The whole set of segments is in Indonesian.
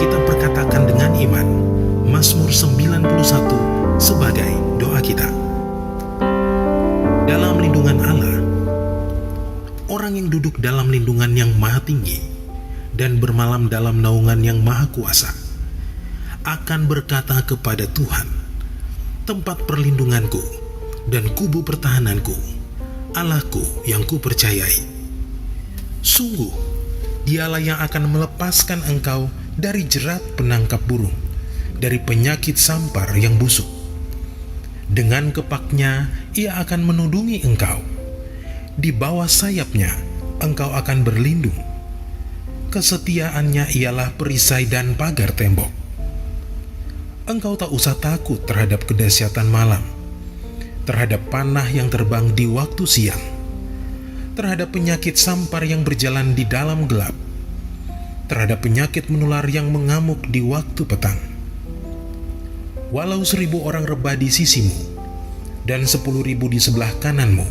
kita perkatakan dengan iman Mazmur 91 sebagai doa kita. Dalam lindungan Allah, orang yang duduk dalam lindungan yang maha tinggi dan bermalam dalam naungan yang maha kuasa akan berkata kepada Tuhan, tempat perlindunganku dan kubu pertahananku, Allahku yang kupercayai. Sungguh, Dialah yang akan melepaskan engkau dari jerat penangkap burung, dari penyakit sampar yang busuk. Dengan kepaknya Ia akan menudungi engkau. Di bawah sayapnya engkau akan berlindung. Kesetiaannya ialah perisai dan pagar tembok. Engkau tak usah takut terhadap kedahsyatan malam, terhadap panah yang terbang di waktu siang, terhadap penyakit sampar yang berjalan di dalam gelap, terhadap penyakit menular yang mengamuk di waktu petang. Walau 1.000 orang rebah di sisimu dan 10.000 di sebelah kananmu,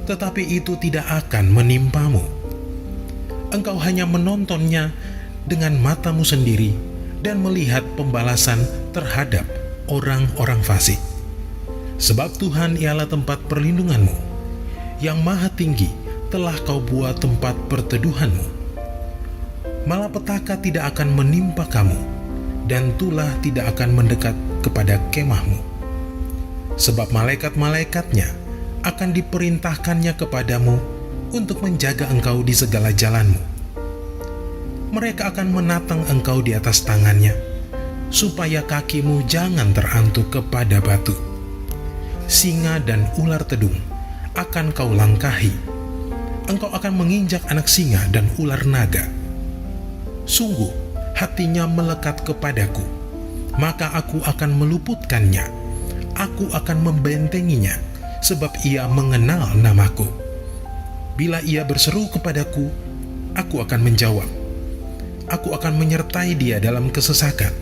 tetapi itu tidak akan menimpamu. Engkau hanya menontonnya dengan matamu sendiri dan melihat pembalasan terhadap orang-orang fasik. Sebab Tuhan ialah tempat perlindunganmu, yang maha tinggi telah kau buat tempat perteduhanmu. Malapetaka tidak akan menimpa kamu, dan tulah tidak akan mendekat kepada kemahmu. Sebab malaikat-malaikatnya akan diperintahkannya kepadamu untuk menjaga engkau di segala jalanmu. Mereka akan menatang engkau di atas tangannya, supaya kakimu jangan terantuk kepada batu. Singa dan ular tedung akan kau langkahi. Engkau akan menginjak anak singa dan ular naga. Sungguh, hatinya melekat kepadaku, maka aku akan meluputkannya. Aku akan membentenginya, sebab ia mengenal namaku. Bila ia berseru kepadaku, aku akan menjawab. Aku akan menyertai dia dalam kesesakan.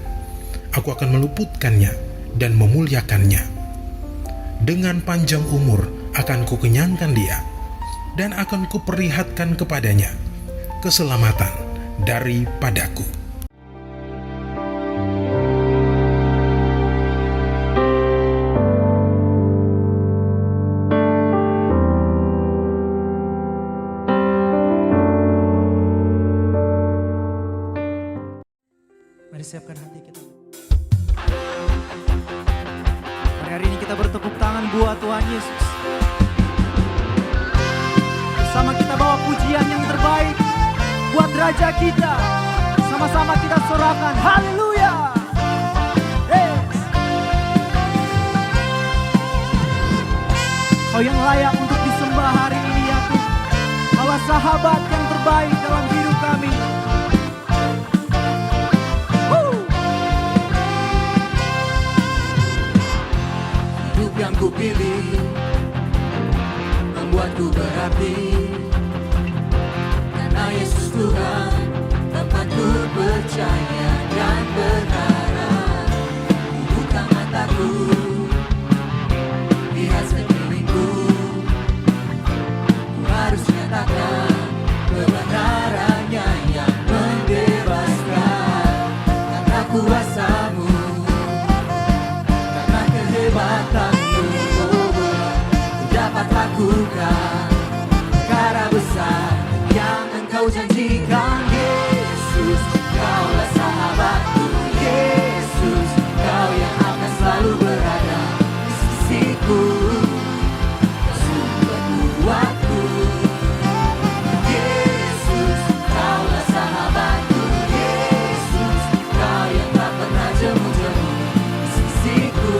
Aku akan meluputkannya dan memuliakannya. Dengan panjang umur akan kukenyangkan dia, dan akan kuperlihatkan kepadanya keselamatan daripadaku. Mari siapkan hati kita. Mari hari ini kita bertepuk tangan buat Tuhan Yesus. Bersama kita bawa pujian yang terbaik buat Raja kita. Sama-sama kita sorakan haleluya. Yes. Kau yang layak untuk disembah hari ini ya Tuhan. Kaulah sahabat yang terbaik dalam hidup kami. Hidup yang ku pilih membuatku berarti, karena Yesus Tuhan tempatku percaya dan berharap. Ku buka mataku, lihat sekelilingku, ku harus nyatakan kebenarannya yang membebaskan. Karena kuasa-Mu, karena kehebatanmu, ku dapat lakukan perkara besar yang Engkau janjikan. Yesus, Kaulah sahabatku. Yesus, Kau yang akan selalu berada di sisiku, sumber kuatku. Yesus, Kaulah sahabatku. Yesus, Kau yang tak pernah jemu-jemu di sisiku,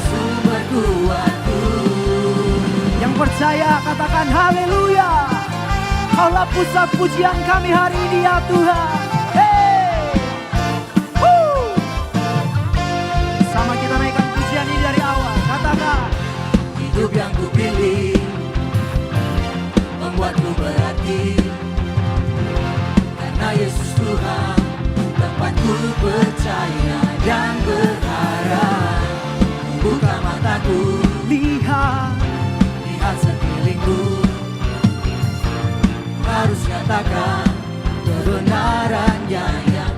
sumber kuatku. Yang percaya katakan haleluya. Kaulah pusat pujian kami hari ini ya Tuhan. Hey. Woo. Sama kita naikkan pujian ini dari awal. Katakan Hidup yang ku pilih membuatku berarti, karena Yesus Tuhan tempatku percaya dan berharap. Buka mataku, lihat lihat sekelilingku, harus nyatakan kebenarannya yang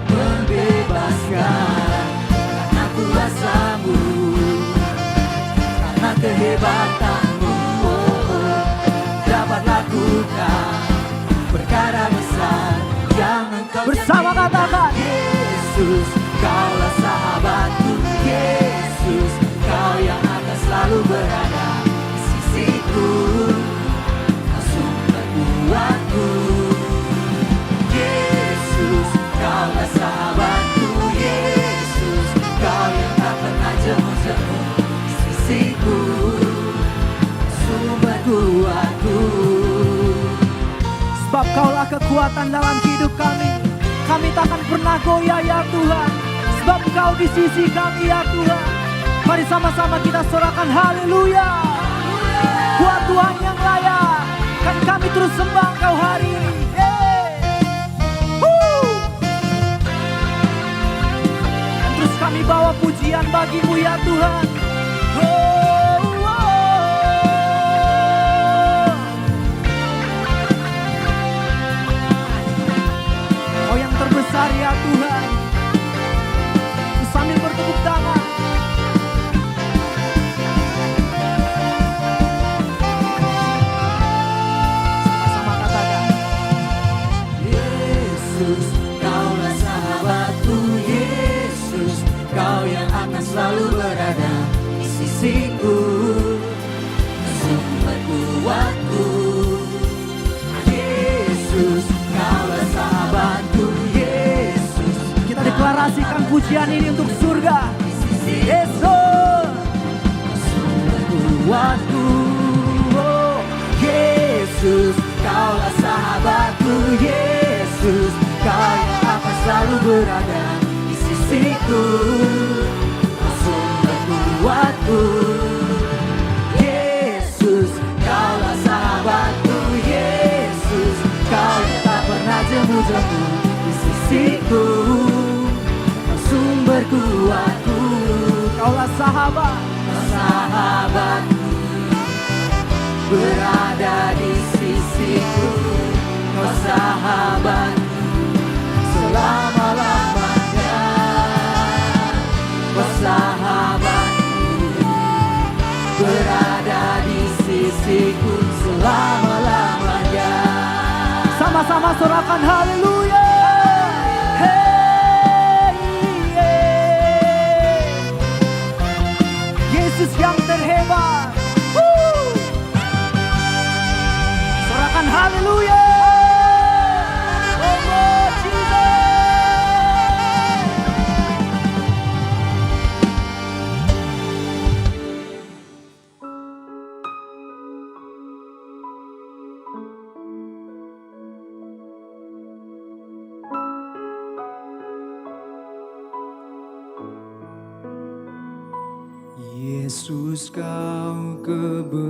kehebatanmu, dapat lakukan perkara besar yang engkau Bersama janjikan. katakan, Yesus, kaulah sahabatku. Yesus, kau yang akan selalu berada di sisiku, kau sumber kuatku. Yesus, kaulah sahabatku. Yesus, kau yang tak pernah jemu-jemu di sisiku, kau sumber kuatku. sebab kaulah kekuatan dalam hidup kami. Kami takkan pernah goyah ya Tuhan, sebab Kau di sisi kami ya Tuhan. Mari sama-sama kita sorakan haleluya. Buat Tuhan yang layak, kan kami terus sembah Kau hari ini. Dan terus kami bawa pujian bagi-Mu ya Tuhan. Kau yang terbesar ya Tuhan. Sambil bertepuk tangan, sama-sama katakan, Yesus, kaulah sahabatku. Yesus, kau yang akan selalu berada di sisiku, sumber kuatku. Yesus, kaulah sahabatku. Yesus, kita deklarasikan pujian ini untuk surga. Yesus, sumber kuatku. Oh, Yesus, kaulah sahabatku. Yesus, kau yang akan selalu berada di sisiku, sumber kuatku. Yesus, kaulah sahabatku. Yesus, kau yang tak pernah jemu-jemu di sisiku, sumber kuatku. Kaulah sahabat, Sahabatku berada di sisiku, kau sahabatku selama-lamanya. Kau sahabatku berada di sisiku selama-lamanya. sama-sama sorakan haleluya. Yesus yang terhebat. Sorakan haleluya. Oh, Jesus. Yesus, kau kebenaran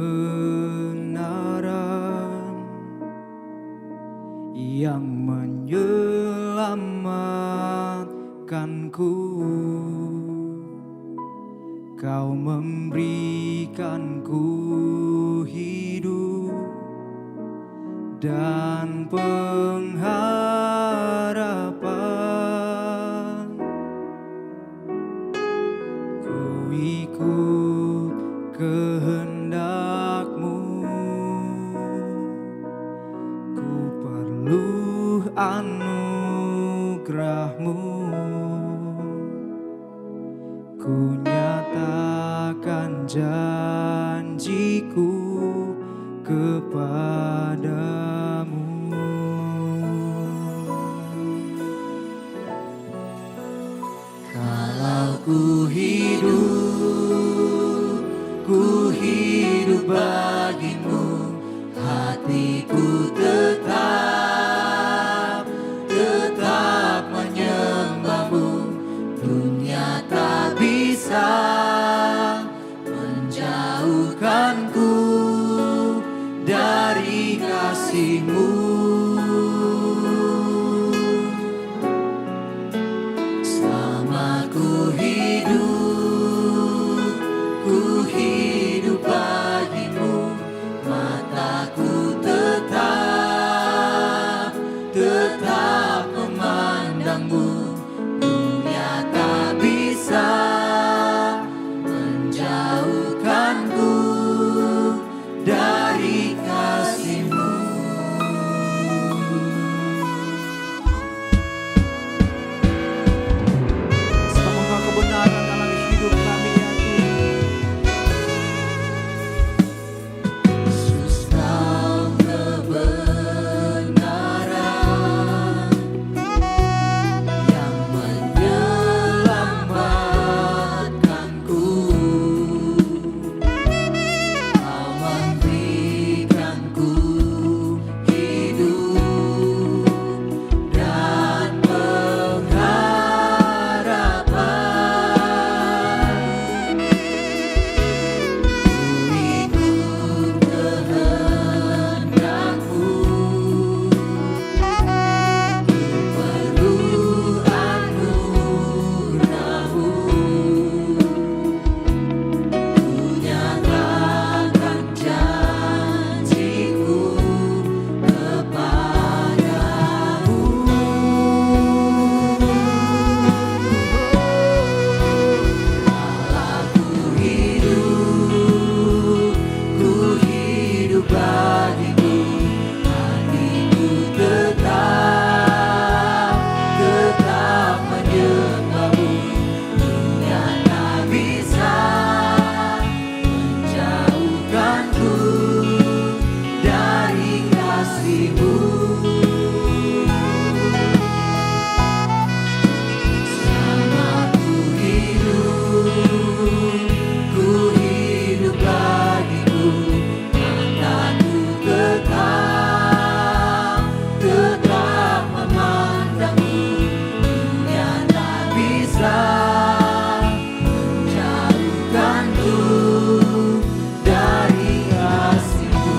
yang menyelamatkanku. Kau memberikanku hidup dan pengharapan. Ku ikut kehendak-Mu, ku perlu anugerah-Mu. Ku nyatakan janjiku kepadamu. Kalau ku hidup bagimu, hatiku tetap menyembah-Mu. Dunia tak bisa menjauhkanku dari kasih-Mu. Selama ku hidup bagimu, mataku tetap memandang-Mu. Dunia tak bisa menjauhkanku bagimu, hatiku tetap menyembahmu. Dunia tak bisa menjauhkanku dari kasih-Mu. Selama ku hidup bagimu, mataku tetap memandangmu. Dunia tak bisa menjauhkanku dari kasih-Mu.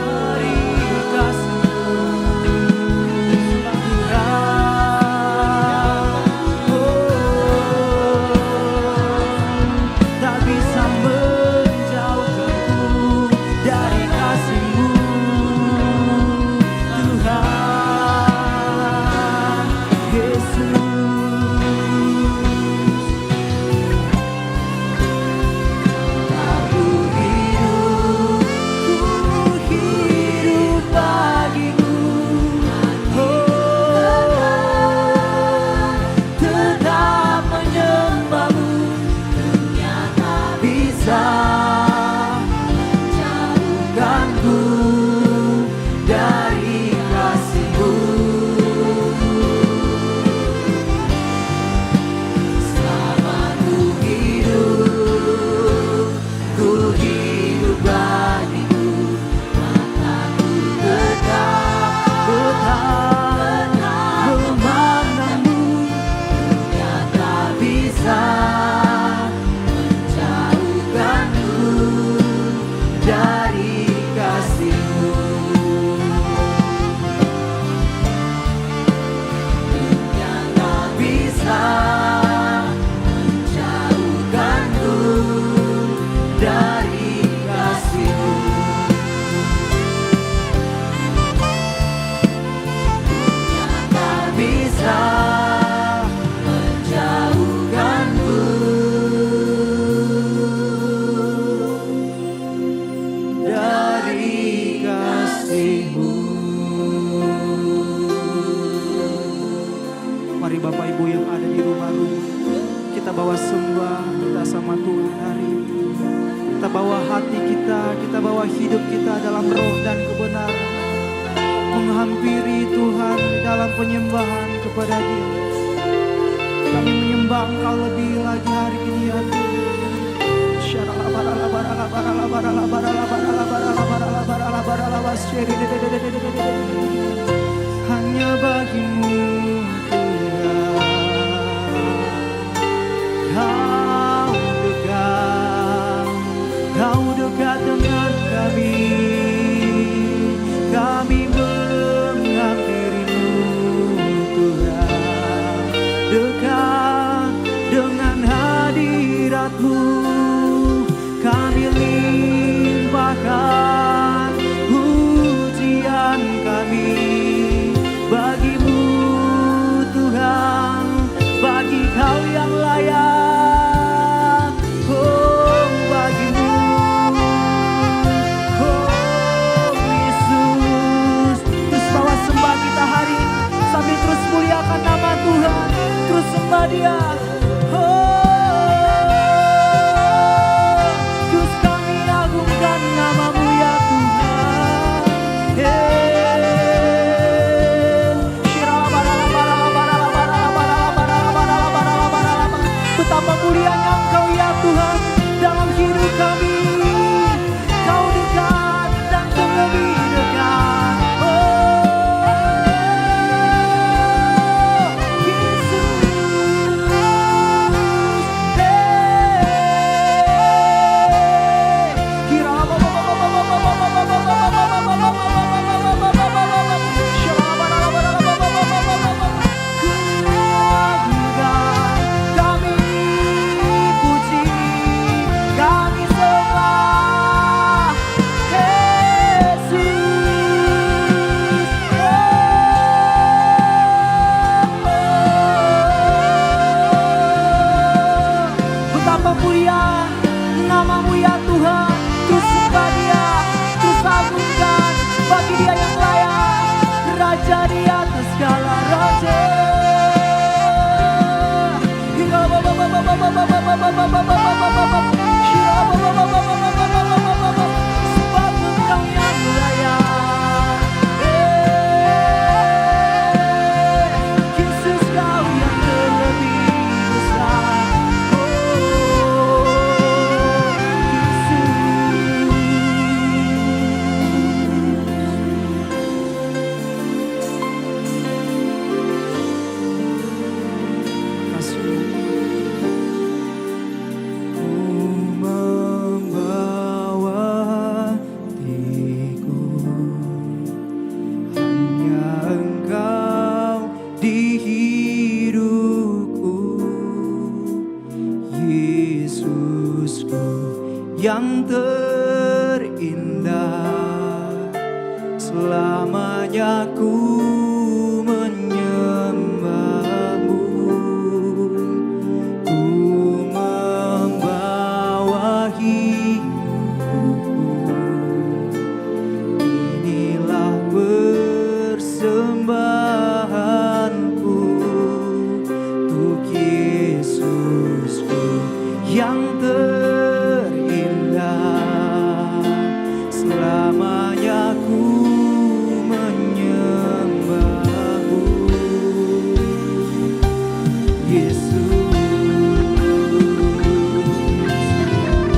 Dari kasih-Mu, tak bisa menjauhkanku dari kasih-Mu, Tuhan Yesus. Aku hidup bagimu, tetap menyembahmu. Dunia tak bisa menjauhkanku dari kasih-Mu. Selama ku hidup bagimu, mataku tetap memandangmu. Dunia tak bisa menjauhkanku dari kasih-Mu. Dunia tak bisa menjauhkanku dari kasih-Mu. Dunia tak bisa menjauhkanku dari kasih-Mu. Mari Bapak Ibu yang ada di rumah-rumah, kita bawa sembah kita sama Tuhan hari ini. Kita bawa hati kita bawa hidup kita dalam roh dan kebenaran, menghampiri Tuhan dalam penyembahan kepada Dia. Kami menyembah Engkau lebih lagi hari ini ya Tuhan. Hanya bagimu Tuhan, Kau dekat dengan kami menghampirimu Tuhan, dekat dengan hadirat-Mu, kami limpahkan pujian kami bagimu Tuhan, bagi Kau yang layak, oh bagimu, oh Yesus. Terus bawa sembah kita hari ini, sambil terus muliakan nama Tuhan, terus sembah Dia. Terus kami agungkan nama-Mu ya Tuhan. Betapa mulianya Engkau ya Tuhan dalam hidup kami. Kau dekat dan terlebih dekat. Kami puji betapa mulia nama-Mu ya Tuhan. Terus sembah Dia, terus sambungkan bagi Dia yang layak, Raja di atas segala raja. Sebab Engkau yang layak, Yesus Kau yang terlebih besar. Yang terindah, selamanya ku menyembah-Mu. Ku membawa hidupku, inilah persembahanku untuk Yesusku yang selamanya ku menyembah-Mu, Yesus.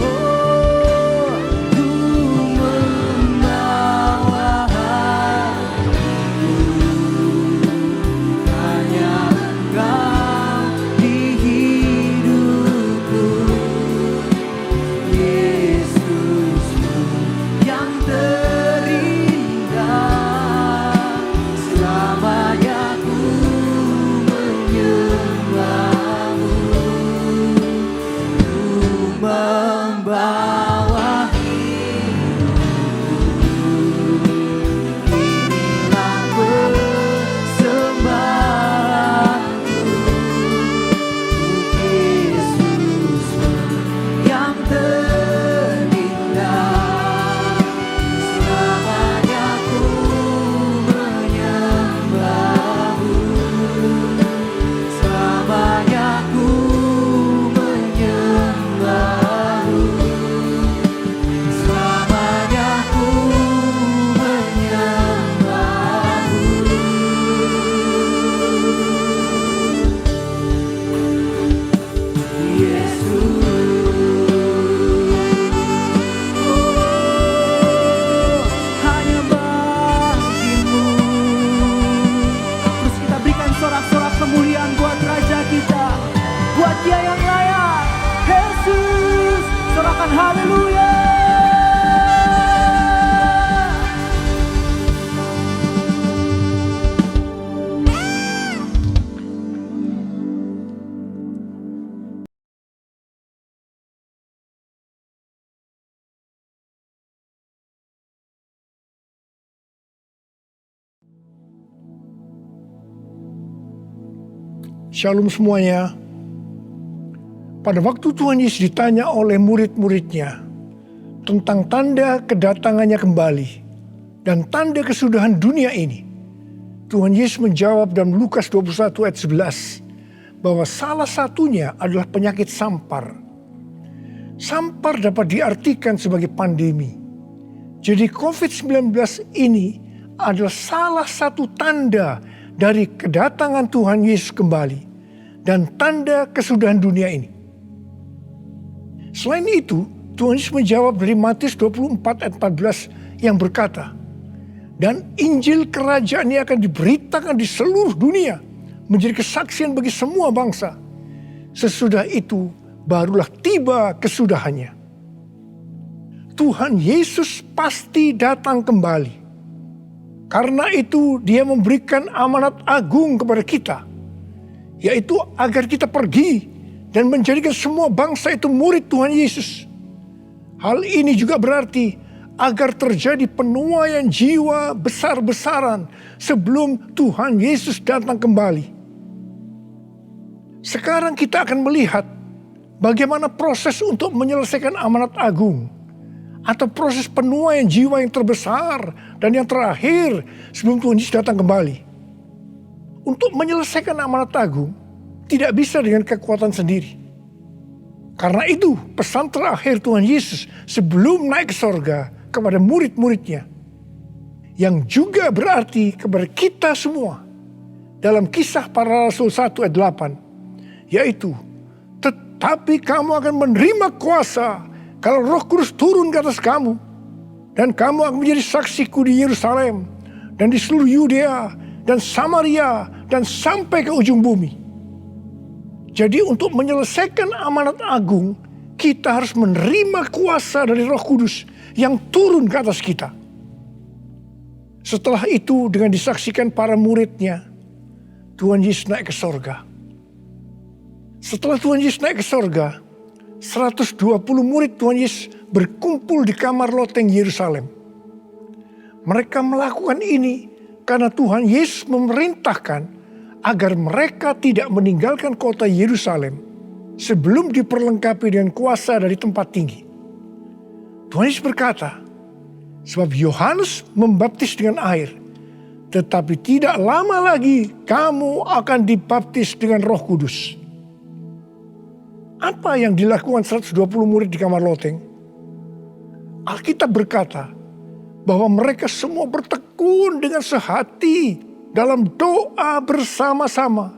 Oh, ku membawa hatiku, hanya Engkau di hidupku, Yesusku yang terindah, selamanya ku menyembah-Mu. Ku membawa hidupku, inilah persembahanku untuk Yesusku yang terindah. Selamanya ku menyembah-Mu, selamanya ku menyembah-Mu, selamanya ku menyembah-Mu, Yesus. Hanya bagi-Mu. Terus kita berikan sorak-sorak kemuliaan buat Raja kita, buat Dia yang layak, Yesus. Sorakan haleluya. Shalom semuanya. Pada waktu Tuhan Yesus ditanya oleh murid-muridnya tentang tanda kedatangannya kembali dan tanda kesudahan dunia ini, Tuhan Yesus menjawab dalam Lukas 21 ayat 11 bahwa salah satunya adalah penyakit sampar. Sampar dapat diartikan sebagai pandemi. Jadi COVID-19 ini adalah salah satu tanda dari kedatangan Tuhan Yesus kembali dan tanda kesudahan dunia ini. Selain itu, Tuhan Yesus menjawab dari Matius 24 ayat 14 yang berkata, dan Injil kerajaan ini akan diberitakan di seluruh dunia menjadi kesaksian bagi semua bangsa. Sesudah itu barulah tiba kesudahannya. Tuhan Yesus pasti datang kembali. Karena itu Dia memberikan amanat agung kepada kita, yaitu agar kita pergi dan menjadikan semua bangsa itu murid Tuhan Yesus. Hal ini juga berarti agar terjadi penuaian jiwa besar-besaran sebelum Tuhan Yesus datang kembali. Sekarang kita akan melihat bagaimana proses untuk menyelesaikan amanat agung, atau proses penuaian jiwa yang terbesar dan yang terakhir sebelum Tuhan Yesus datang kembali. Untuk menyelesaikan amanat agung tidak bisa dengan kekuatan sendiri. Karena itu pesan terakhir Tuhan Yesus sebelum naik ke sorga kepada murid-muridnya, yang juga berarti kepada kita semua dalam Kisah Para Rasul 1 ayat 8, yaitu, tetapi kamu akan menerima kuasa kalau Roh Kudus turun ke atas kamu, dan kamu akan menjadi saksiku di Yerusalem dan di seluruh Yudea dan Samaria dan sampai ke ujung bumi. Jadi untuk menyelesaikan amanat agung, kita harus menerima kuasa dari Roh Kudus yang turun ke atas kita. Setelah itu dengan disaksikan para muridnya, Tuhan Yesus naik ke sorga. Setelah Tuhan Yesus naik ke sorga, 120 murid Tuhan Yesus berkumpul di kamar loteng Yerusalem. Mereka melakukan ini karena Tuhan Yesus memerintahkan agar mereka tidak meninggalkan kota Yerusalem sebelum diperlengkapi dengan kuasa dari tempat tinggi. Tuhan Yesus berkata, sebab Yohanes membaptis dengan air, tetapi tidak lama lagi kamu akan dibaptis dengan Roh Kudus. Apa yang dilakukan 120 murid di kamar loteng? Alkitab berkata bahwa mereka semua bertekun dengan sehati dalam doa bersama-sama.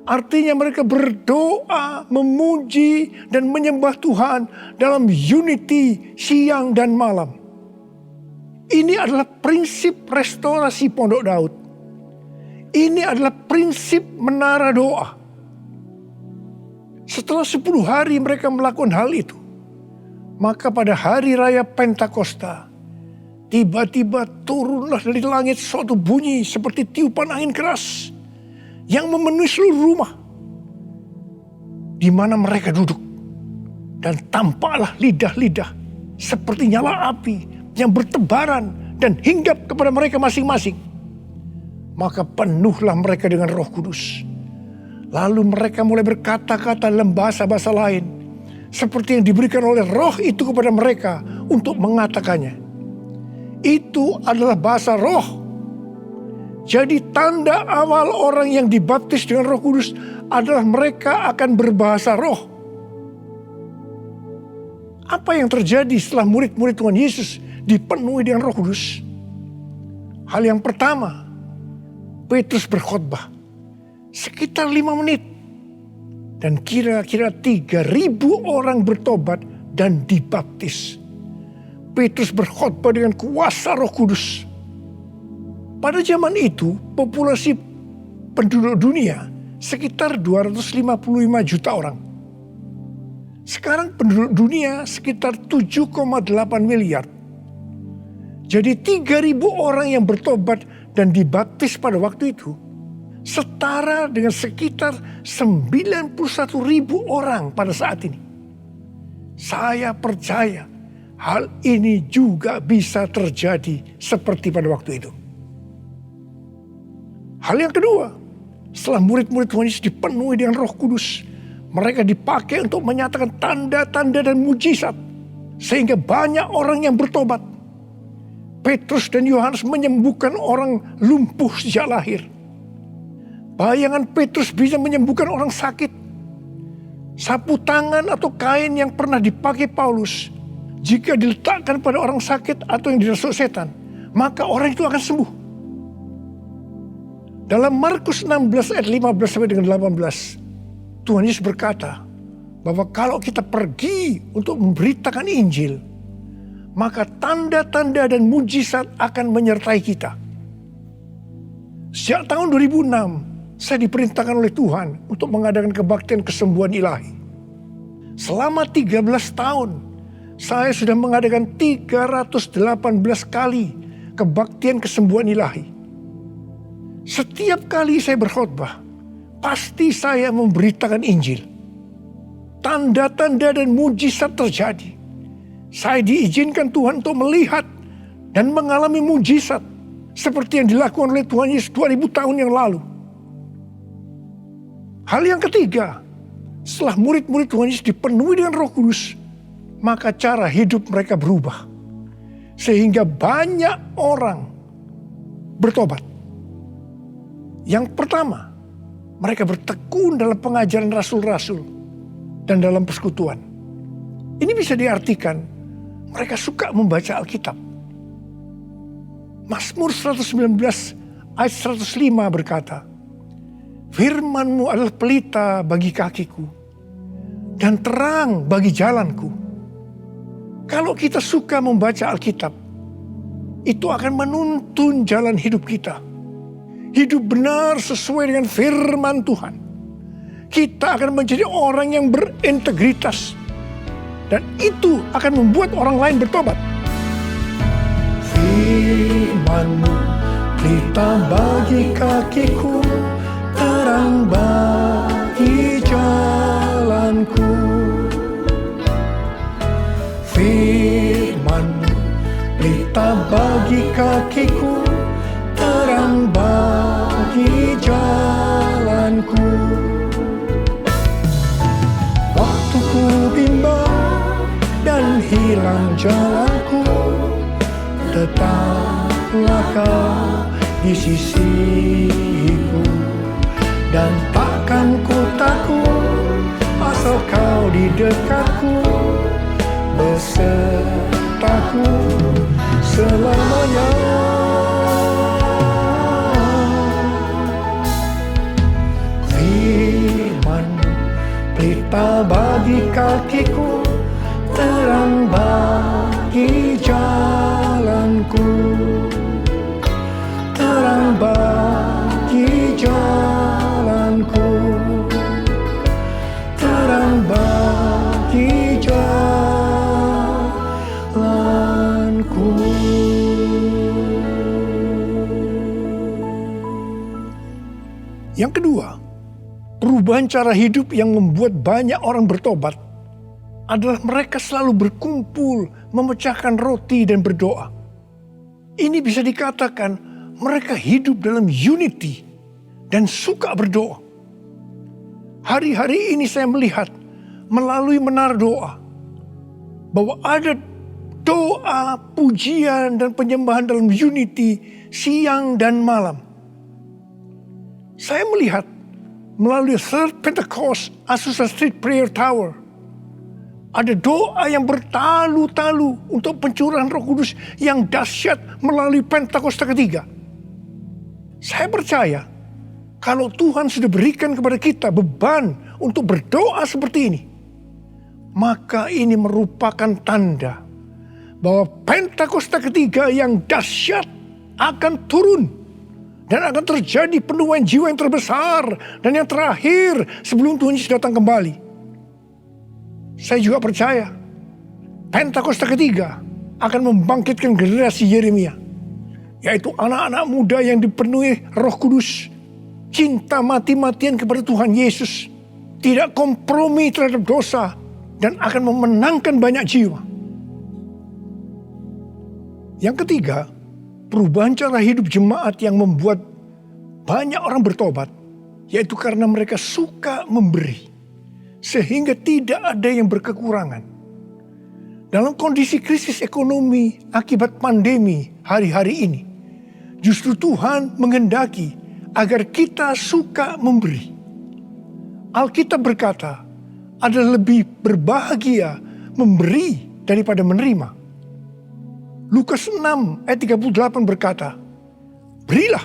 Artinya mereka berdoa, memuji dan menyembah Tuhan dalam unity siang dan malam. Ini adalah prinsip restorasi Pondok Daud. Ini adalah prinsip menara doa. Setelah 10 hari mereka melakukan hal itu, maka pada hari raya Pentakosta, tiba-tiba turunlah dari langit suatu bunyi seperti tiupan angin keras yang memenuhi seluruh rumah di mana mereka duduk. Dan tampaklah lidah-lidah seperti nyala api yang bertebaran dan hinggap kepada mereka masing-masing. Maka penuhlah mereka dengan Roh Kudus. Lalu mereka mulai berkata-kata dalam bahasa-bahasa lain, seperti yang diberikan oleh Roh itu kepada mereka untuk mengatakannya. Itu adalah bahasa Roh. Jadi tanda awal orang yang dibaptis dengan Roh Kudus adalah mereka akan berbahasa Roh. Apa yang terjadi setelah murid-murid Tuhan Yesus dipenuhi dengan Roh Kudus? Hal yang pertama, Petrus berkhotbah sekitar 5 menit. Dan kira-kira 3.000 orang bertobat dan dibaptis. Petrus berkhotbah dengan kuasa Roh Kudus. Pada zaman itu populasi penduduk dunia sekitar 255 juta orang. Sekarang penduduk dunia sekitar 7,8 miliar. Jadi 3.000 orang yang bertobat dan dibaptis pada waktu itu setara dengan sekitar 91.000 orang pada saat ini. Saya percaya hal ini juga bisa terjadi seperti pada waktu itu. Hal yang kedua, setelah murid-murid Tuhan Yesus dipenuhi dengan Roh Kudus, mereka dipakai untuk menyatakan tanda-tanda dan mujizat sehingga banyak orang yang bertobat. Petrus dan Yohanes menyembuhkan orang lumpuh sejak lahir. Bayangan Petrus bisa menyembuhkan orang sakit. Sapu tangan atau kain yang pernah dipakai Paulus, jika diletakkan pada orang sakit atau yang dirasuk setan, maka orang itu akan sembuh. Dalam Markus 16 ayat 15 sampai dengan 18, Tuhan Yesus berkata bahwa kalau kita pergi untuk memberitakan Injil, maka tanda-tanda dan mujizat akan menyertai kita. Sejak tahun 2006, saya diperintahkan oleh Tuhan untuk mengadakan kebaktian kesembuhan ilahi. Selama 13 tahun, saya sudah mengadakan 318 kali kebaktian kesembuhan ilahi. Setiap kali saya berkhotbah, pasti saya memberitakan Injil. Tanda-tanda dan mujizat terjadi. Saya diizinkan Tuhan untuk melihat dan mengalami mujizat seperti yang dilakukan oleh Tuhan Yesus 2000 tahun yang lalu. Hal yang ketiga, setelah murid-murid Tuhan Yesus dipenuhi dengan Roh Kudus, maka cara hidup mereka berubah. Sehingga banyak orang bertobat. Yang pertama, mereka bertekun dalam pengajaran rasul-rasul dan dalam persekutuan. Ini bisa diartikan mereka suka membaca Alkitab. Mazmur 119 ayat 105 berkata, "Firman-Mu adalah pelita bagi kakiku dan terang bagi jalanku." Kalau kita suka membaca Alkitab, itu akan menuntun jalan hidup kita. Hidup benar sesuai dengan firman Tuhan. Kita akan menjadi orang yang berintegritas. Dan itu akan membuat orang lain bertobat. Firman-Mu pelita bagi kakiku, terang bagi jalanku. Firman-Mu pelita bagi kakiku, terang bagi jalanku. Waktu ku bimbang dan hilang jalanku, tetaplah Kau di sisiku. Dan takkan ku takut asal Kau di dekatku, besertaku selamanya. Firman pelita bagi kakiku, terang bagi jalanku. Terang bagi jalanku. Terang bagi jalanku. Yang kedua, perubahan cara hidup yang membuat banyak orang bertobat adalah mereka selalu berkumpul, memecahkan roti dan berdoa. Ini bisa dikatakan mereka hidup dalam unity dan suka berdoa. Hari-hari ini saya melihat melalui menara doa bahwa ada doa, pujian, dan penyembahan dalam unity siang dan malam. Saya melihat melalui Third Pentecost Azusa Street Prayer Tower, ada doa yang bertalu-talu untuk pencurahan Roh Kudus yang dahsyat melalui Pentakosta ketiga. Saya percaya kalau Tuhan sudah berikan kepada kita beban untuk berdoa seperti ini, maka ini merupakan tanda bahwa Pentakosta ketiga yang dahsyat akan turun dan akan terjadi penuaian jiwa yang terbesar dan yang terakhir sebelum Tuhan Yesus datang kembali. Saya juga percaya Pentakosta ketiga akan membangkitkan generasi Yeremia, yaitu anak-anak muda yang dipenuhi Roh Kudus, cinta mati-matian kepada Tuhan Yesus, tidak kompromi terhadap dosa, dan akan memenangkan banyak jiwa. Yang ketiga, perubahan cara hidup jemaat yang membuat banyak orang bertobat, yaitu karena mereka suka memberi, sehingga tidak ada yang berkekurangan. Dalam kondisi krisis ekonomi akibat pandemi hari-hari ini, justru Tuhan menghendaki agar kita suka memberi. Alkitab berkata, adalah lebih berbahagia memberi daripada menerima. Lukas 6 ayat 38 berkata, "Berilah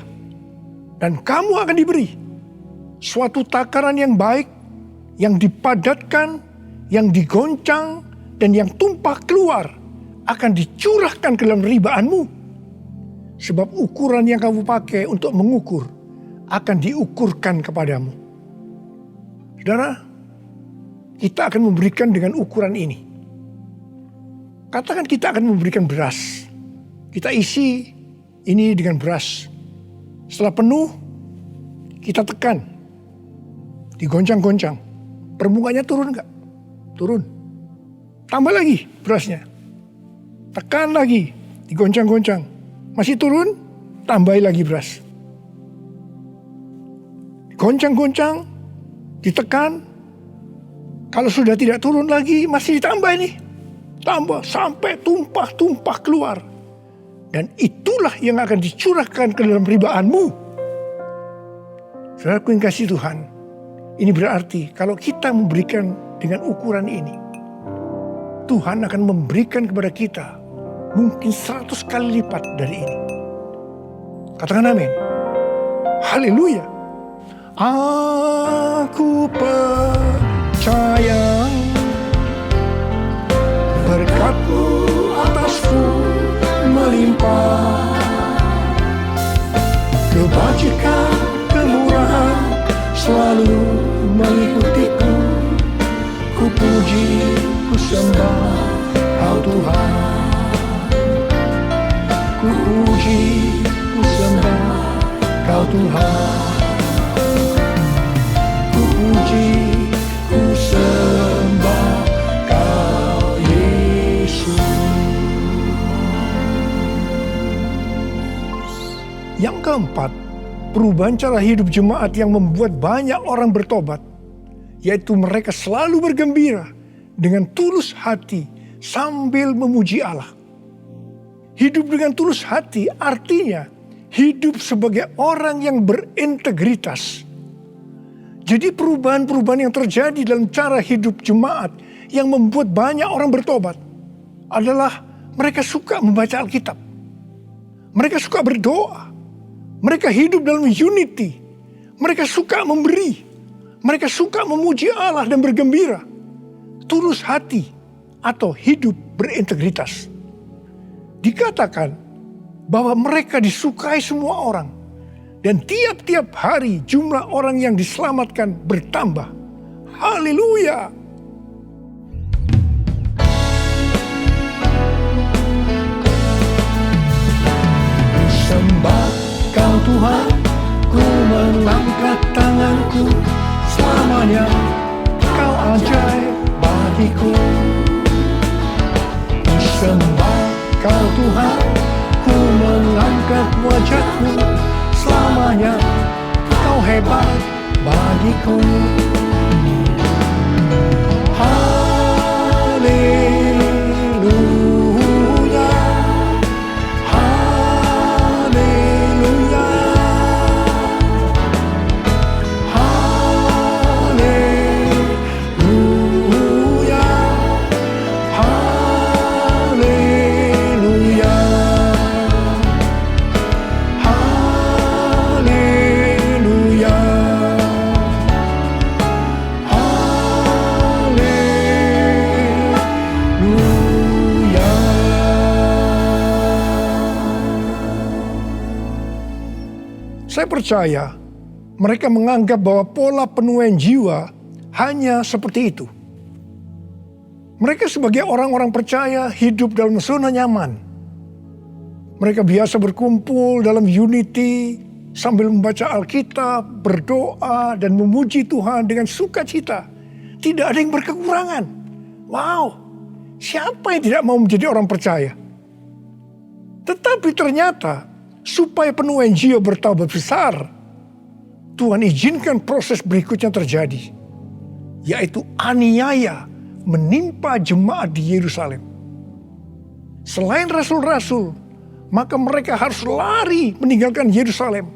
dan kamu akan diberi. Suatu takaran yang baik, yang dipadatkan, yang digoncang, dan yang tumpah keluar akan dicurahkan ke dalam ribaanmu. Sebab ukuran yang kamu pakai untuk mengukur akan diukurkan kepadamu." Saudara, kita akan memberikan dengan ukuran ini. Katakan kita akan memberikan beras. Kita isi ini dengan beras. Setelah penuh, kita tekan. Digoncang-goncang. Permukaannya turun enggak? Turun. Tambah lagi berasnya. Tekan lagi. Digoncang-goncang. Masih turun, tambahi lagi beras. Goncang-goncang, ditekan, Kalau sudah tidak turun lagi, masih ditambah ini. Tambah sampai tumpah-tumpah keluar. Dan itulah yang akan dicurahkan ke dalam ribaanmu. Saudaraku yang kasih Tuhan, ini berarti kalau kita memberikan dengan ukuran ini, Tuhan akan memberikan kepada kita mungkin 100 kali lipat dari ini. Katakan amin. Haleluya. Aku percaya berkat-Mu atasku melimpah, kebajikan, kemurahan selalu mengikutiku. Ku puji, ku sembah Kau Tuhan. Ku puji, ku sembah Kau Tuhan. Ku puji, ku sembah Kau Yesus. Yang keempat, perubahan cara hidup jemaat yang membuat banyak orang bertobat, yaitu mereka selalu bergembira dengan tulus hati sambil memuji Allah. Hidup dengan tulus hati artinya hidup sebagai orang yang berintegritas. Jadi perubahan-perubahan yang terjadi dalam cara hidup jemaat yang membuat banyak orang bertobat adalah mereka suka membaca Alkitab. Mereka suka berdoa. Mereka hidup dalam unity. Mereka suka memberi. Mereka suka memuji Allah dan bergembira. Tulus hati atau hidup berintegritas. Dikatakan bahwa mereka disukai semua orang. Dan tiap-tiap hari jumlah orang yang diselamatkan bertambah. Haleluya. Sembah Kau Tuhan, ku mengangkat tanganku. Selamanya Kau ajaib bagiku. Ku sembah Kau Tuhan, ku mengangkat wajah-Mu. Selamanya Kau hebat bagiku. Haleluya, haleluya, haleluya, haleluya, haleluya, haleluya. Saya percaya mereka menganggap bahwa pola penuaian jiwa hanya seperti itu. Mereka sebagai orang-orang percaya hidup dalam zona nyaman. Mereka biasa berkumpul dalam unity sambil membaca Alkitab, berdoa dan memuji Tuhan dengan sukacita. Tidak ada yang berkekurangan. Wow, siapa yang tidak mau menjadi orang percaya? Tetapi ternyata supaya penuaian jiwa bertambah besar, Tuhan izinkan proses berikutnya terjadi, yaitu aniaya menimpa jemaat di Yerusalem. Selain rasul-rasul, maka mereka harus lari meninggalkan Yerusalem.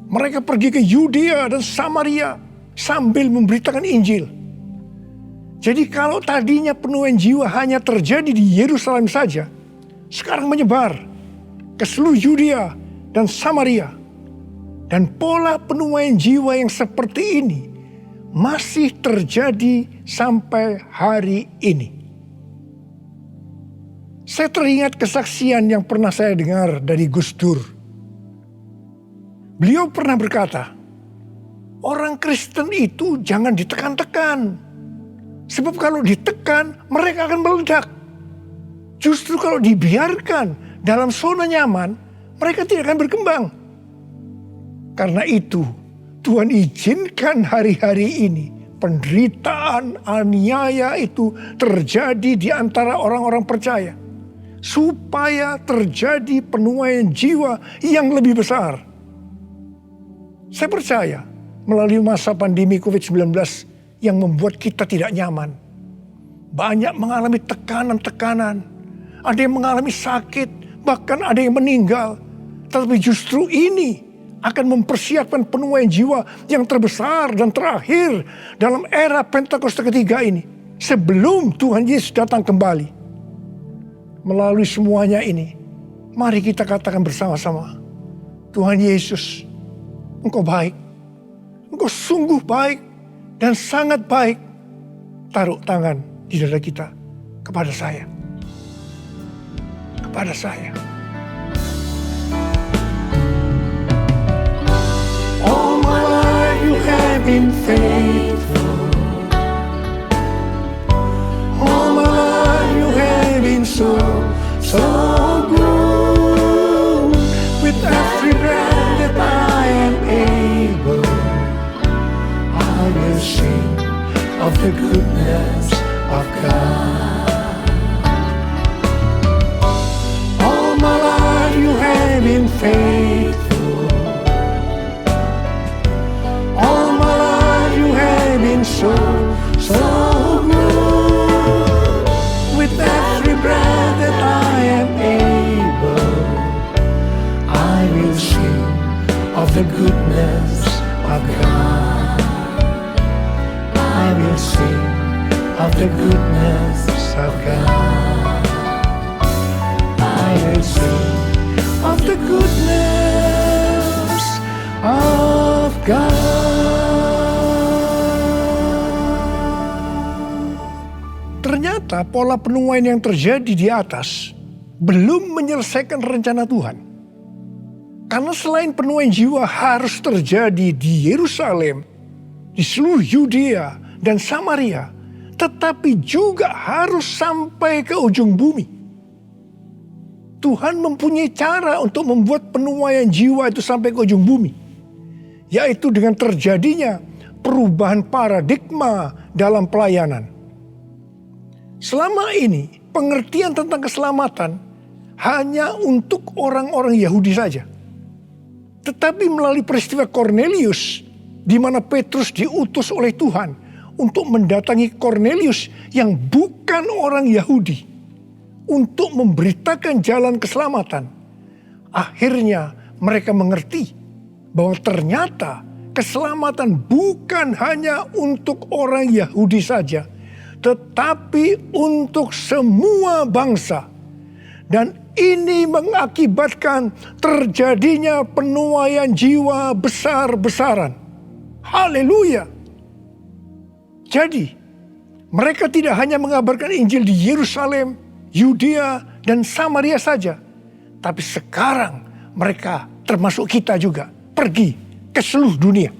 Mereka pergi ke Yudea dan Samaria sambil memberitakan Injil. Jadi kalau tadinya penuaian jiwa hanya terjadi di Yerusalem saja, sekarang menyebar ke seluruh Yudea dan Samaria. Dan pola penuaian jiwa yang seperti ini masih terjadi sampai hari ini. Saya teringat kesaksian yang pernah saya dengar dari Gus Dur. Beliau pernah berkata, orang Kristen itu jangan ditekan-tekan. Sebab kalau ditekan, mereka akan meledak. Justru kalau dibiarkan dalam zona nyaman, mereka tidak akan berkembang. Karena itu, Tuhan izinkan hari-hari ini penderitaan, aniaya itu terjadi di antara orang-orang percaya. Supaya terjadi penuaian jiwa yang lebih besar. Saya percaya melalui masa pandemi COVID-19 yang membuat kita tidak nyaman. banyak mengalami tekanan-tekanan. Ada yang mengalami sakit, bahkan ada yang meninggal. Tetapi justru ini akan mempersiapkan penuaian jiwa yang terbesar dan terakhir dalam era Pentakosta ketiga ini. Sebelum Tuhan Yesus datang kembali. Melalui semuanya ini, mari kita katakan bersama-sama, Tuhan Yesus, Engkau baik. Engkau sungguh baik dan sangat baik. Taruh tangan di dada kita kepada saya. Kepada saya. All my life you have been faithful. All my life you have been so good. With every breath that I am able, I will sing of the goodness of God. All my life you have been faithful. All my life you have been so good. With every breath that I am able, I will sing of the goodness of God. I will sing of the goodness of God. I will sing of the goodness of God. Ternyata pola penuaian yang terjadi di atas belum menyelesaikan rencana Tuhan. Karena selain penuaian jiwa harus terjadi di Yerusalem, di seluruh Yudea dan Samaria, tetapi juga harus sampai ke ujung bumi. Tuhan mempunyai cara untuk membuat penuaian jiwa itu sampai ke ujung bumi, yaitu dengan terjadinya perubahan paradigma dalam pelayanan. Selama ini, pengertian tentang keselamatan hanya untuk orang-orang Yahudi saja. Tetapi melalui peristiwa Kornelius, di mana Petrus diutus oleh Tuhan untuk mendatangi Kornelius yang bukan orang Yahudi, untuk memberitakan jalan keselamatan. Akhirnya mereka mengerti bahwa ternyata keselamatan bukan hanya untuk orang Yahudi saja, tetapi untuk semua bangsa. Dan ini mengakibatkan terjadinya penuaian jiwa besar-besaran. Haleluya. Jadi, mereka tidak hanya mengabarkan Injil di Yerusalem, Yudea, dan Samaria saja. Tapi sekarang mereka, termasuk kita juga, pergi ke seluruh dunia.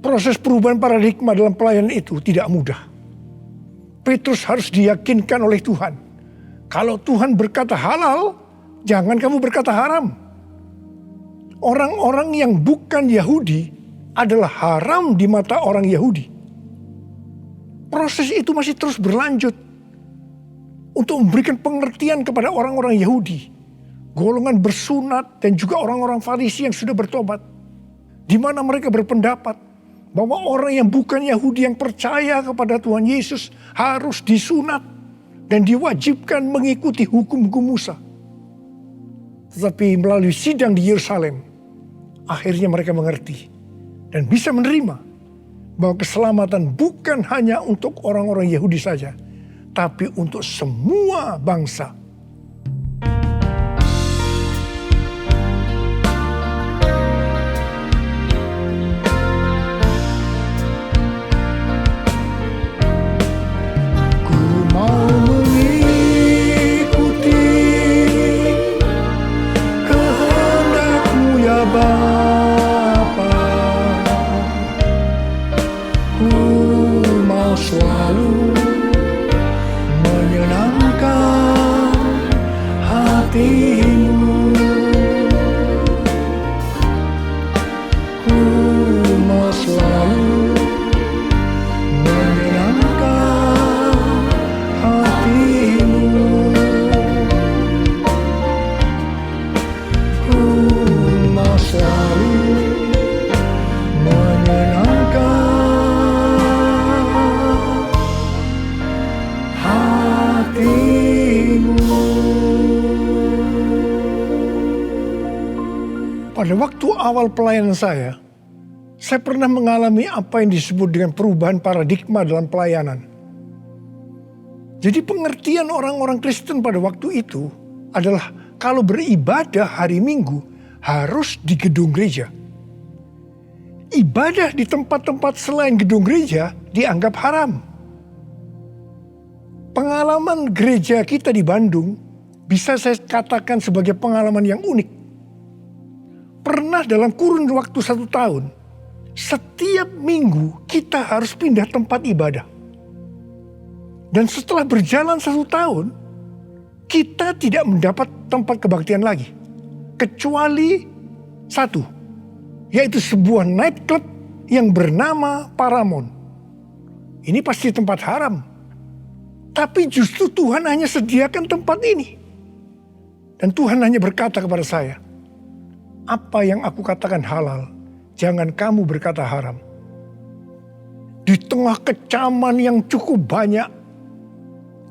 Proses perubahan paradigma dalam pelayanan itu tidak mudah. Petrus harus diyakinkan oleh Tuhan. Kalau Tuhan berkata halal, jangan kamu berkata haram. Orang-orang yang bukan Yahudi adalah haram di mata orang Yahudi. Proses itu masih terus berlanjut untuk memberikan pengertian kepada orang-orang Yahudi, golongan bersunat dan juga orang-orang Farisi yang sudah bertobat, di mana mereka berpendapat bahwa orang yang bukan Yahudi yang percaya kepada Tuhan Yesus harus disunat dan diwajibkan mengikuti hukum-hukum Musa. Tetapi melalui sidang di Yerusalem, akhirnya mereka mengerti dan bisa menerima bahwa keselamatan bukan hanya untuk orang-orang Yahudi saja, tapi untuk semua bangsa. Selalu menyenangkan Pada waktu awal pelayanan saya pernah mengalami apa yang disebut dengan perubahan paradigma dalam pelayanan. Jadi pengertian orang-orang Kristen pada waktu itu adalah kalau beribadah hari Minggu harus di gedung gereja. Ibadah di tempat-tempat selain gedung gereja dianggap haram. Pengalaman gereja kita di Bandung bisa saya katakan sebagai pengalaman yang unik. Pernah dalam kurun waktu 1 tahun, setiap minggu kita harus pindah tempat ibadah. Dan setelah berjalan 1 tahun, kita tidak mendapat tempat kebaktian lagi. Kecuali satu, yaitu sebuah nightclub yang bernama Paramount. Ini pasti tempat haram. Tapi justru Tuhan hanya sediakan tempat ini. Dan Tuhan hanya berkata kepada saya, apa yang aku katakan halal, jangan kamu berkata haram. Di tengah kecaman yang cukup banyak,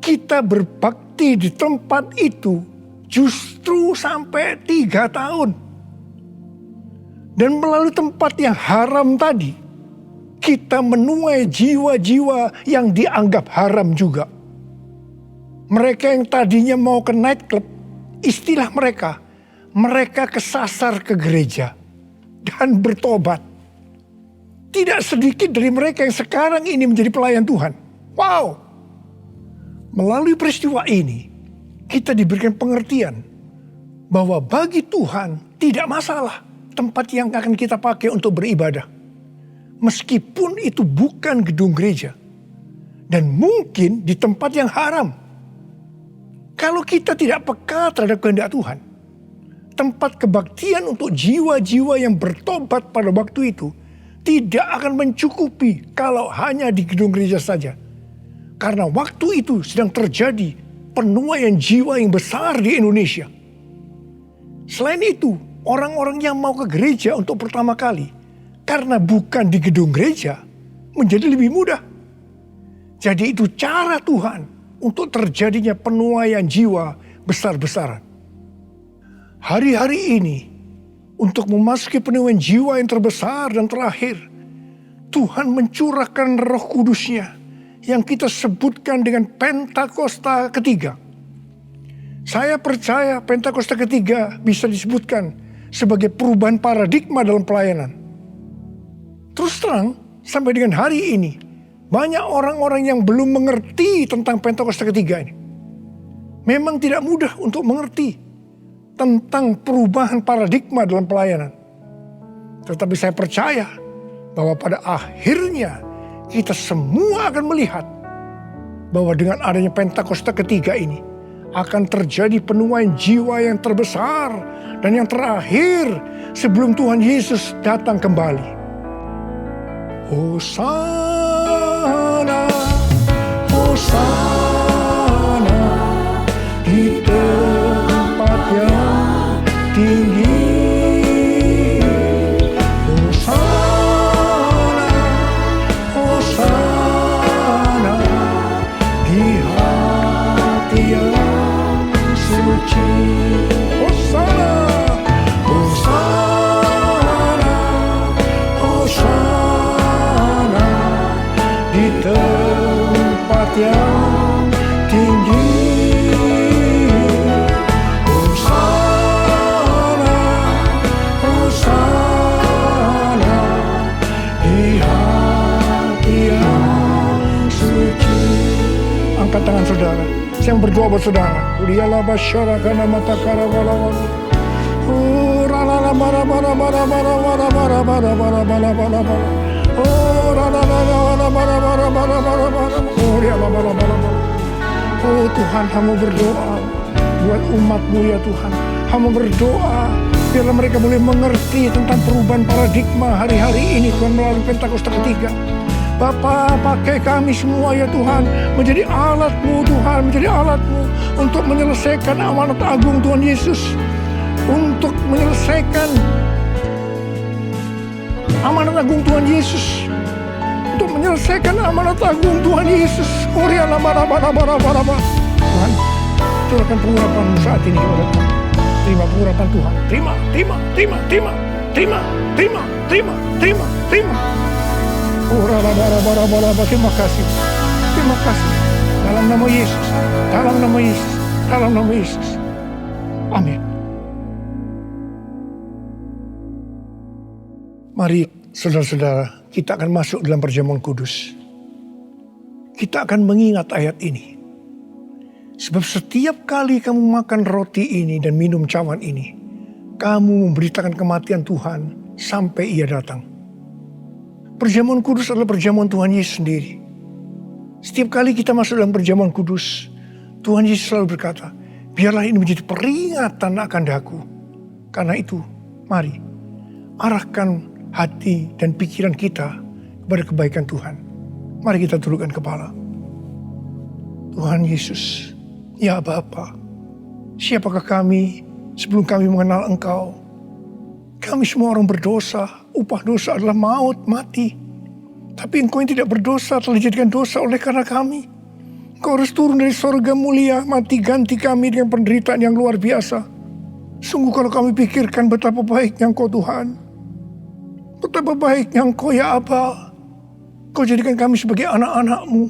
kita berbakti di tempat itu justru sampai 3 tahun. Dan melalui tempat yang haram tadi, kita menuai jiwa-jiwa yang dianggap haram juga. Mereka yang tadinya mau ke nightclub, istilah mereka kesasar ke gereja dan bertobat. Tidak sedikit dari mereka yang sekarang ini menjadi pelayan Tuhan. Wow! Melalui peristiwa ini, kita diberikan pengertian bahwa bagi Tuhan tidak masalah tempat yang akan kita pakai untuk beribadah. Meskipun itu bukan gedung gereja. Dan mungkin di tempat yang haram. Kalau kita tidak peka terhadap kehendak Tuhan, tempat kebaktian untuk jiwa-jiwa yang bertobat pada waktu itu tidak akan mencukupi kalau hanya di gedung gereja saja. Karena waktu itu sedang terjadi penuaian jiwa yang besar di Indonesia. Selain itu, orang-orang yang mau ke gereja untuk pertama kali, karena bukan di gedung gereja, menjadi lebih mudah. Jadi itu cara Tuhan untuk terjadinya penuaian jiwa besar-besaran. Hari-hari ini, untuk memasuki penuaian jiwa yang terbesar dan terakhir, Tuhan mencurahkan Roh Kudus-Nya yang kita sebutkan dengan Pentakosta ketiga. Saya percaya Pentakosta ketiga bisa disebutkan sebagai perubahan paradigma dalam pelayanan. Terus terang, sampai dengan hari ini, banyak orang-orang yang belum mengerti tentang Pentakosta ketiga ini. Memang tidak mudah untuk mengerti tentang perubahan paradigma dalam pelayanan. Tetapi saya percaya bahwa pada akhirnya kita semua akan melihat bahwa dengan adanya Pentakosta ketiga ini akan terjadi penuaian jiwa yang terbesar dan yang terakhir sebelum Tuhan Yesus datang kembali. Hosana, Hosana di tempat yang tinggi. Hosana, Hosana di hati yang suci. Hosana, Hosana, Hosana di tempat yang tinggi. Hosana, Hosana di hati yang suci. Angkat tangan saudara, saya berdoa buat saudara. Uliyalah basyaraka mata karawalawan. Uralala bara bara bara bara bara bara bara bara bara bara bara. Oh Tuhan, hamba berdoa buat umat-Mu ya Tuhan. Hamba berdoa biarlah mereka boleh mengerti tentang perubahan paradigma hari-hari ini Tuhan melalui Pentakosta ketiga. Bapa, pakai kami semua ya Tuhan menjadi alat-Mu Tuhan, menjadi alat-Mu untuk menyelesaikan amanat agung Tuhan Yesus, untuk menyelesaikan amanat agung Tuhan Yesus, untuk menyelesaikan amanat agung Tuhan Yesus. Tuhan, curahkan pengurapan saat ini kepada kami. Terima pengurapan Tuhan. Terima. Terima kasih. Terima kasih. Dalam nama Yesus. Dalam nama Yesus. Dalam nama Yesus. Amin. Mari saudara-saudara, kita akan masuk dalam perjamuan kudus. Kita akan mengingat ayat ini. Sebab setiap kali kamu makan roti ini dan minum cawan ini, kamu memberitakan kematian Tuhan sampai Ia datang. Perjamuan kudus adalah perjamuan Tuhan Yesus sendiri. Setiap kali kita masuk dalam perjamuan kudus, Tuhan Yesus selalu berkata, biarlah ini menjadi peringatan akan daku. Karena itu, mari arahkan hati dan pikiran kita kepada kebaikan Tuhan. Mari kita tundukkan kepala. Tuhan Yesus, ya Bapa, siapakah kami sebelum kami mengenal Engkau? Kami semua orang berdosa, upah dosa adalah maut, mati. Tapi Engkau yang tidak berdosa telah dijadikan dosa oleh karena kami. Engkau harus turun dari sorga mulia, mati ganti kami dengan penderitaan yang luar biasa. Sungguh kalau kami pikirkan betapa baiknya Engkau Tuhan. Betapa baiknya Engkau ya Aba. Engkau jadikan kami sebagai anak-anak-Mu.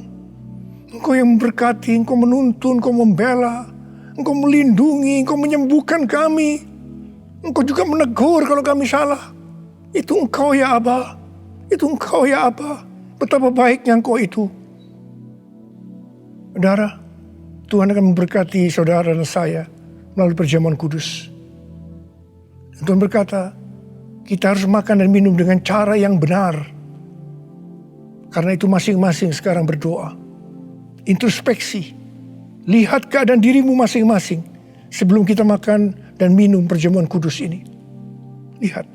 Engkau yang memberkati, Engkau menuntun, Engkau membela, Engkau melindungi, Engkau menyembuhkan kami. Engkau juga menegur kalau kami salah. Itu Engkau ya Aba. Itu Engkau ya Aba. Betapa baiknya Engkau itu. Saudara, Tuhan akan memberkati saudara dan saya melalui perjamuan kudus. Dan Tuhan berkata, kita harus makan dan minum dengan cara yang benar. Karena itu masing-masing sekarang berdoa. Introspeksi. Lihat keadaan dirimu masing-masing sebelum kita makan dan minum perjamuan kudus ini. Lihat.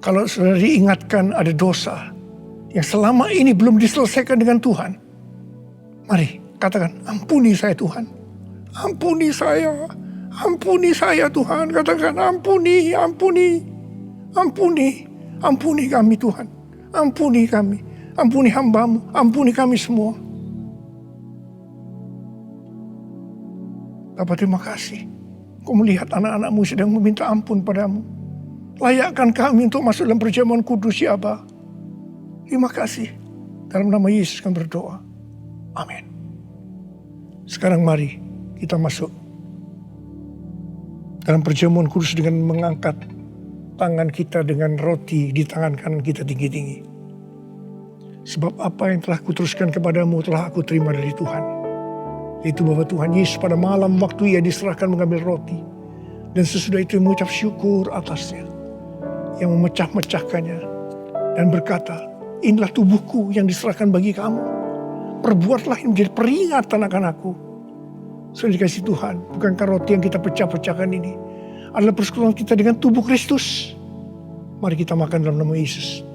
Kalau saudara diingatkan ada dosa yang selama ini belum diselesaikan dengan Tuhan. Mari katakan, ampuni saya Tuhan. Ampuni saya. Ampuni saya Tuhan. Katakan, ampuni, ampuni. Ampuni, ampuni kami Tuhan. Ampuni kami. Ampuni hamba-Mu. Ampuni kami semua. Bapa, terima kasih. Kau melihat anak-anak-Mu sedang meminta ampun padamu. Layakkan kami untuk masuk dalam perjamuan kudus ya Aba. Terima kasih. Dalam nama Yesus kami berdoa. Amin. Sekarang mari kita masuk dalam perjamuan kudus dengan mengangkat tangan kita dengan roti di tangan kanan kita tinggi-tinggi. Sebab apa yang telah kuteruskan kepadamu telah aku terima dari Tuhan. Yaitu bahwa Tuhan Yesus pada malam waktu Ia diserahkan mengambil roti. Dan sesudah itu mengucap syukur atasnya. Yang memecah-mecahkannya. Dan berkata, inilah tubuhku yang diserahkan bagi kamu. Perbuatlah ini menjadi peringatan akan aku. Sudah dikasih Tuhan, bukankah roti yang kita pecah-pecahkan ini adalah persekutuan kita dengan tubuh Kristus? Mari kita makan dalam nama Yesus.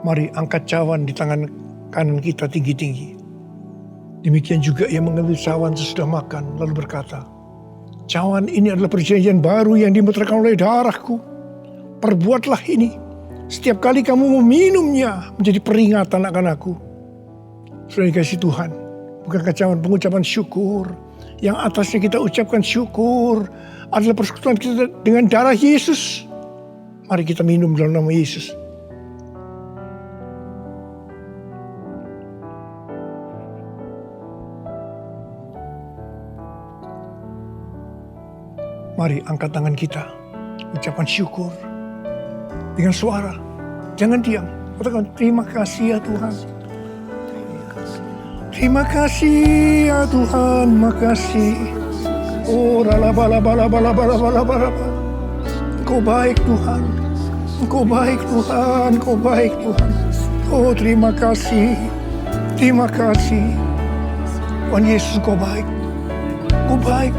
Mari angkat cawan di tangan kanan kita tinggi-tinggi. Demikian juga Ia mengambil cawan sesudah makan lalu berkata, cawan ini adalah perjanjian baru yang dimeteraikan oleh darahku. Perbuatlah ini. Setiap kali kamu meminumnya menjadi peringatan akan aku. Sudah dikasih Tuhan. Bukankah cawan pengucapan syukur. Yang atasnya kita ucapkan syukur adalah persekutuan kita dengan darah Yesus. Mari kita minum dalam nama Yesus. Mari angkat tangan kita, ucapan syukur dengan suara, jangan diam. Katakan, terima kasih ya Tuhan. Terima kasih ya Tuhan, makasih. Oh, rala-bala-bala-bala-bala-bala-bala. Engkau baik Tuhan, Engkau baik Tuhan, Engkau baik Tuhan. Oh, terima kasih, terima kasih. Tuhan Yesus, Engkau baik, Engkau baik.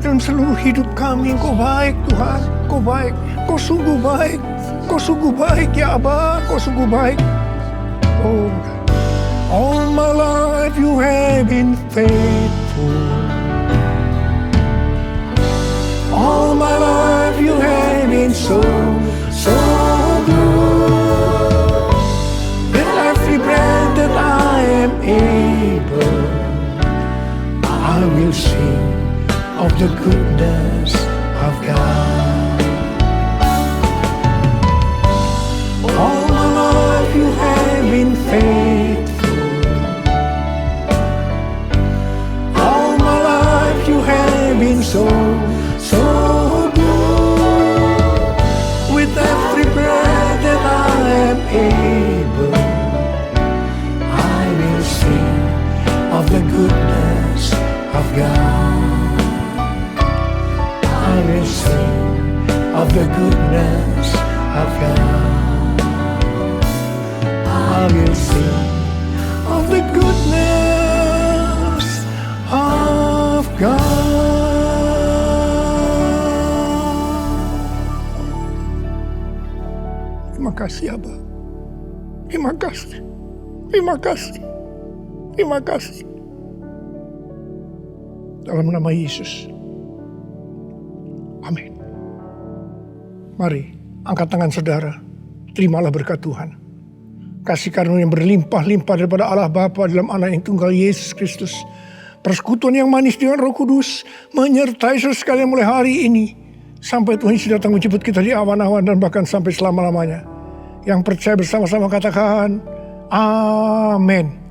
Dalam seluruh hidup kami, Engkau baik Tuhan, Engkau baik, Engkau sungguh baik, Engkau sungguh baik ya Aba, Engkau sungguh baik. Oh, all my life you have been faithful. the goodness of God. All my life you have been faithful. All my life you have been so good. With every breath that I am able, I will sing of the goodness of God. I will sing of the goodness of God. I will sing of the goodness of God. Terima kasih Abah. Terima kasih. Terima kasih. Terima kasih. Dalam nama Yesus. Amin. Mari, angkat tangan saudara. Terimalah berkat Tuhan. Kasih karunia yang berlimpah-limpah daripada Allah Bapa dalam Anak yang tunggal Yesus Kristus. Persekutuan yang manis dengan Roh Kudus menyertai saudara sekalian mulai hari ini. Sampai Tuhan Yesus datang menjemput kita di awan-awan dan bahkan sampai selama-lamanya. Yang percaya bersama-sama katakan, Amin.